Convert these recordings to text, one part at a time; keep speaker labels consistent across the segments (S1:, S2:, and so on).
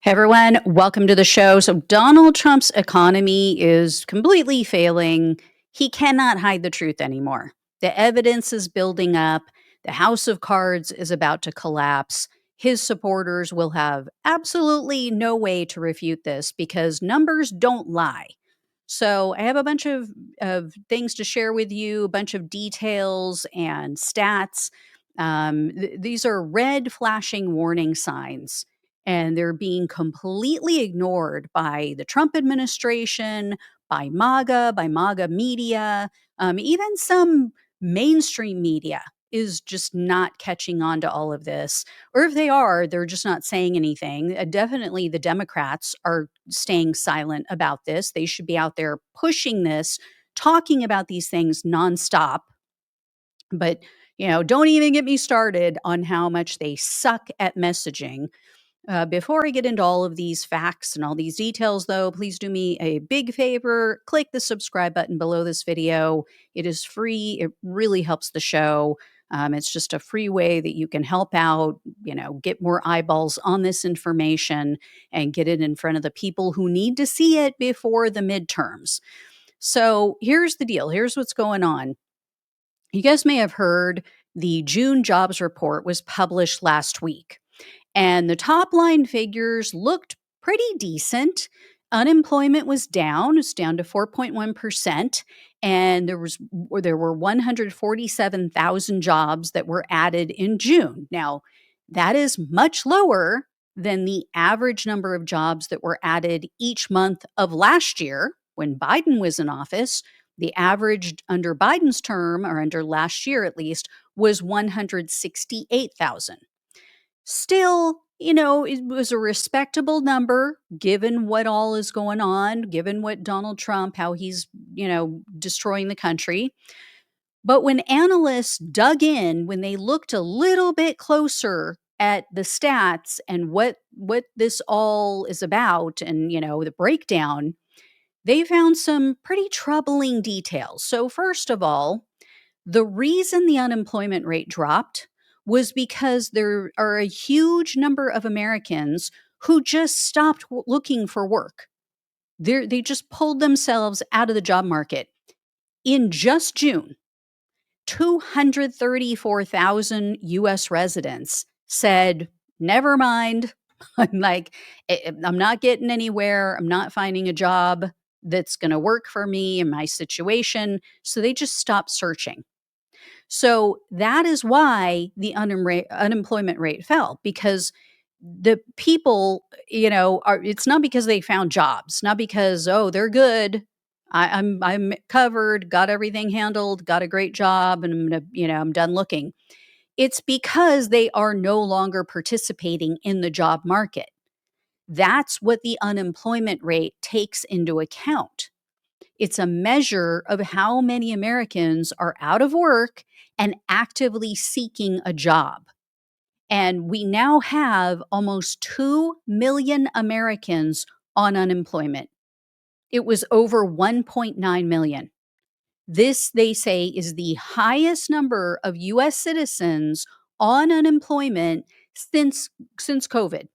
S1: Hey everyone, welcome to the show. So, Donald Trump's economy is completely failing. He cannot hide the truth anymore. The evidence is building up. The House of Cards is about to collapse. His supporters will have absolutely no way to refute this because numbers don't lie. So, I have a bunch of things to share with you, a bunch of details and stats. These are red flashing warning signs and they're being completely ignored by the Trump administration, by MAGA media, even some mainstream media is just not catching on to all of this. Or if they are, they're just not saying anything. Definitely the Democrats are staying silent about this. They should be out there pushing this, talking about these things nonstop. But, don't even get me started on how much they suck at messaging. Before I get into all of these facts and all these details, though, please do me a big favor. Click the subscribe button below this video. It is free, it really helps the show. It's just a free way that you can help out, get more eyeballs on this information and get it in front of the people who need to see it before the midterms. So here's the deal. Here's what's going on. You guys may have heard the June jobs report was published last week. And the top line figures looked pretty decent. Unemployment was down, it's down to 4.1%, and there were 147,000 jobs that were added in June. Now, that is much lower than the average number of jobs that were added each month of last year when Biden was in office. The average under Biden's term, or under last year at least, was 168,000. Still, it was a respectable number given what all is going on, given what Donald Trump, how he's, destroying the country. But when analysts dug in, when they looked a little bit closer at the stats and what this all is about and, the breakdown, they found some pretty troubling details. So first of all, the reason the unemployment rate dropped was because there are a huge number of Americans who just stopped looking for work. They just pulled themselves out of the job market. In just June, 234,000 US residents said, never mind. I'm not getting anywhere. I'm not finding a job that's going to work for me in my situation. So they just stopped searching. So that is why the unemployment rate fell because the people, it's not because they found jobs, not because, oh, they're good. I'm covered, got everything handled, got a great job, and I'm gonna, I'm done looking. It's because they are no longer participating in the job market. That's what the unemployment rate takes into account. It's a measure of how many Americans are out of work and actively seeking a job. And we now have almost 2 million Americans on unemployment. It was over 1.9 million. This, they say, is the highest number of US citizens on unemployment since COVID,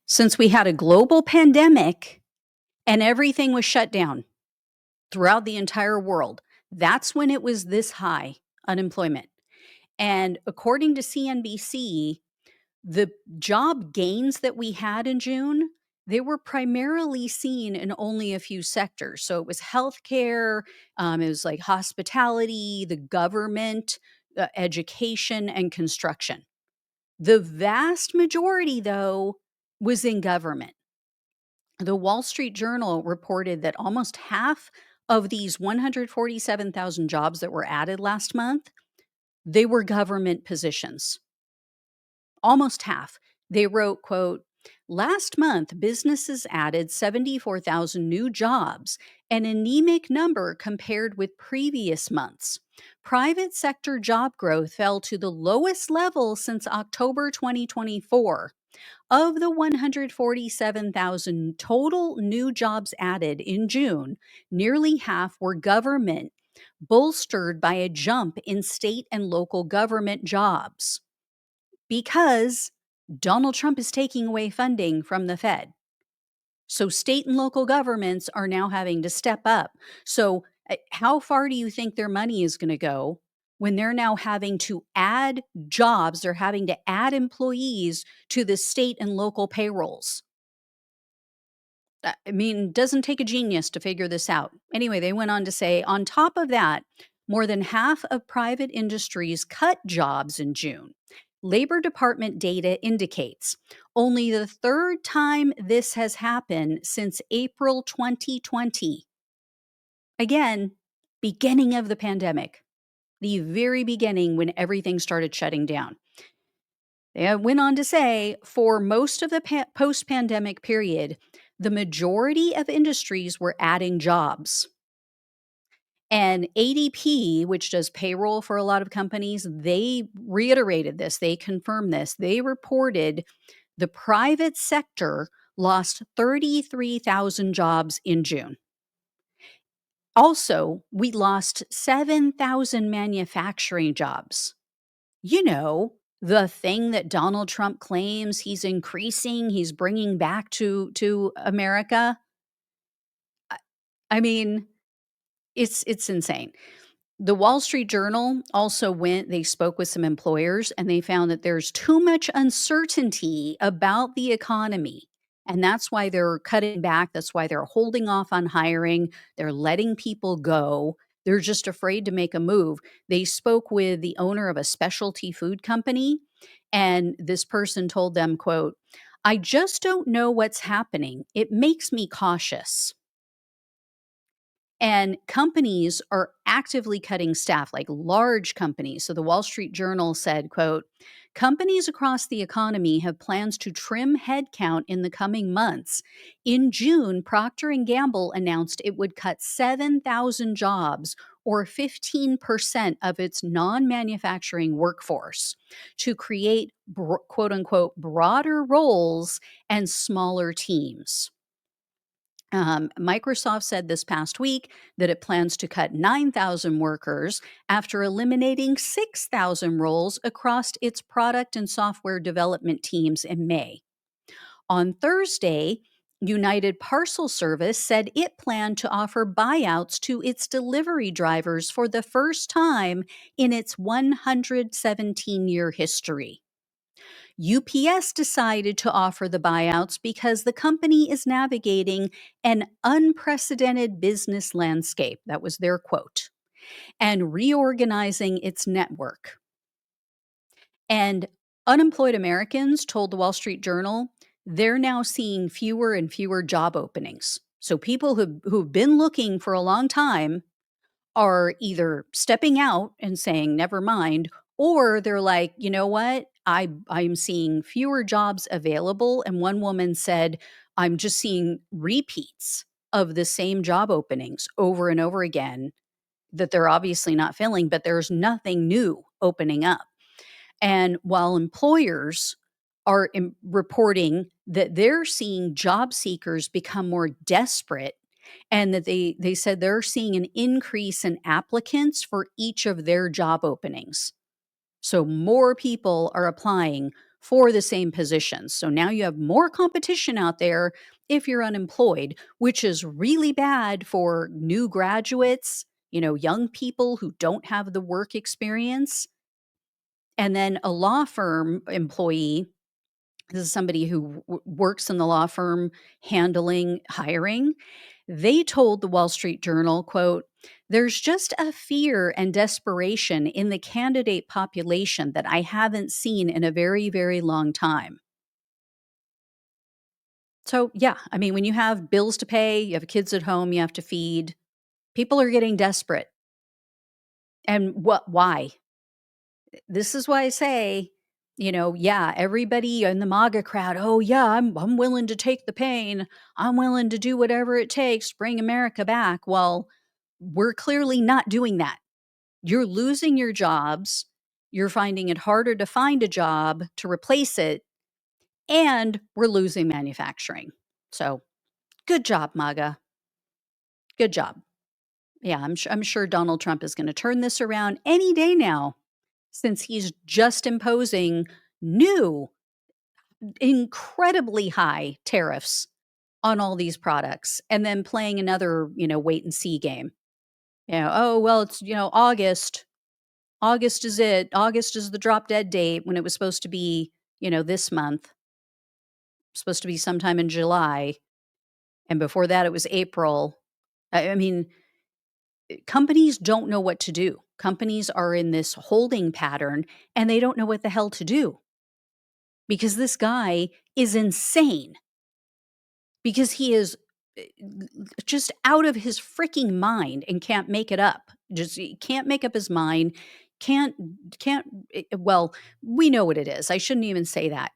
S1: since we had a global pandemic and everything was shut down throughout the entire world. That's when it was this high unemployment. And according to CNBC, the job gains that we had in June, they were primarily seen in only a few sectors. So it was healthcare, it was like hospitality, the government, education, and construction. The vast majority, though, was in government. The Wall Street Journal reported that almost half of these 147,000 jobs that were added last month, they were government positions. Almost half. They wrote, quote, last month, businesses added 74,000 new jobs, an anemic number compared with previous months. Private sector job growth fell to the lowest level since October 2024. Of the 147,000 total new jobs added in June, nearly half were government, bolstered by a jump in state and local government jobs because Donald Trump is taking away funding from the Fed. So state and local governments are now having to step up. So, how far do you think their money is going to go when they're now having to add jobs? They're having to add employees to the state and local payrolls. I mean, doesn't take a genius to figure this out. Anyway, they went on to say, on top of that, more than half of private industries cut jobs in June. Labor Department data indicates only the third time this has happened since April 2020. Again, beginning of the pandemic, the very beginning when everything started shutting down. They went on to say for most of the post pandemic period, the majority of industries were adding jobs. And ADP, which does payroll for a lot of companies, they reiterated this. They confirmed this. They reported the private sector lost 33,000 jobs in June. Also, we lost 7,000 manufacturing jobs. You know, the thing that Donald Trump claims he's increasing, he's bringing back to America. I I mean, it's insane. The Wall Street Journal also they spoke with some employers and they found that there's too much uncertainty about the economy. And that's why they're cutting back. That's why they're holding off on hiring. They're letting people go. They're just afraid to make a move. They spoke with the owner of a specialty food company, and this person told them, quote, "I just don't know what's happening. It makes me cautious." And companies are actively cutting staff, like large companies. So the Wall Street Journal said, quote, "Companies across the economy have plans to trim headcount in the coming months. In June, Procter and Gamble announced it would cut 7,000 jobs or 15% of its non-manufacturing workforce to create quote unquote broader roles and smaller teams." Microsoft said this past week that it plans to cut 9,000 workers after eliminating 6,000 roles across its product and software development teams in May. On Thursday, United Parcel Service said it planned to offer buyouts to its delivery drivers for the first time in its 117-year history. UPS decided to offer the buyouts because the company is navigating an unprecedented business landscape. That was their quote. And reorganizing its network. And unemployed Americans told the Wall Street Journal they're now seeing fewer and fewer job openings. So people who've been looking for a long time are either stepping out and saying, never mind, or they're like, you know what? I'm seeing fewer jobs available. And one woman said, I'm just seeing repeats of the same job openings over and over again that they're obviously not filling, but there's nothing new opening up. And while employers are reporting that they're seeing job seekers become more desperate and that they said they're seeing an increase in applicants for each of their job openings. So more people are applying for the same positions. So now you have more competition out there if you're unemployed, which is really bad for new graduates, young people who don't have the work experience. And then a law firm employee, this is somebody who works in the law firm handling hiring. They told the Wall Street Journal, quote, "There's just a fear and desperation in the candidate population that I haven't seen in a very, very long time." So, yeah, I mean, when you have bills to pay, you have kids at home, you have to feed, people are getting desperate. And why? This is why I say, yeah, everybody in the MAGA crowd, oh yeah, I'm willing to take the pain. I'm willing to do whatever it takes to bring America back. Well, we're clearly not doing that. You're losing your jobs. You're finding it harder to find a job to replace it, and we're losing manufacturing. So, good job, MAGA. Good job. Yeah, I'm sure Donald Trump is going to turn this around any day now, since he's just imposing new, incredibly high tariffs on all these products and then playing another, wait and see game. Oh, well, it's, August. August is it. August is the drop dead date when it was supposed to be, this month, supposed to be sometime in July. And before that, it was April. I mean, companies don't know what to do. Companies are in this holding pattern and they don't know what the hell to do because this guy is insane because he is just out of his freaking mind and can't make it up. Just he can't make up his mind. Can't well, we know what it is. I shouldn't even say that.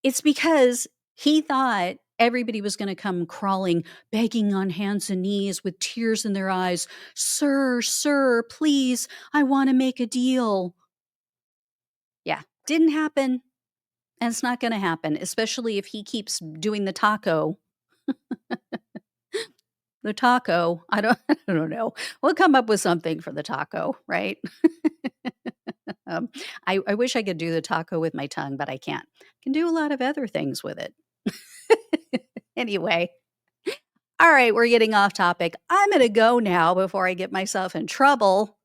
S1: It's because he thought everybody was going to come crawling, begging on hands and knees with tears in their eyes. Sir, sir, please, I want to make a deal. Yeah, didn't happen. And it's not going to happen, especially if he keeps doing the taco. The taco. I don't know. We'll come up with something for the taco, right? um, I wish I could do the taco with my tongue, but I can't. I can do a lot of other things with it. Anyway, all right, we're getting off topic. I'm going to go now before I get myself in trouble.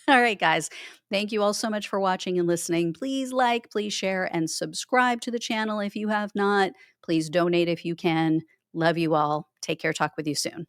S1: All right, guys. Thank you all so much for watching and listening. Please like, please share, and subscribe to the channel if you have not. Please donate if you can. Love you all. Take care. Talk with you soon.